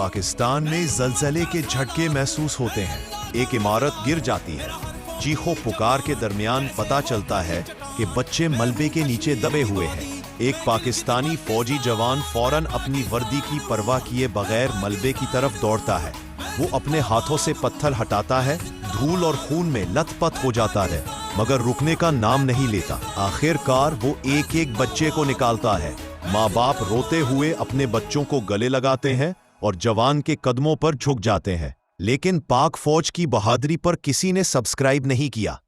पाकिस्तान में ज़लज़ले के झटके महसूस होते हैं। एक इमारत गिर जाती है। चीखों पुकार के दरमियान पता चलता है कि बच्चे मलबे के नीचे दबे हुए हैं। एक पाकिस्तानी फौजी जवान फौरन अपनी वर्दी की परवाह किए बगैर मलबे की तरफ दौड़ता है। वो अपने हाथों से पत्थर हटाता है, धूल और खून में लथपथ हो जाता है, मगर रुकने का नाम नहीं लेता। आखिरकार वो एक एक बच्चे को निकालता है। माँ बाप रोते हुए अपने बच्चों को गले लगाते हैं और जवान के कदमों पर झुक जाते हैं। लेकिन पाक फौज की बहादुरी पर किसी ने सब्सक्राइब नहीं किया।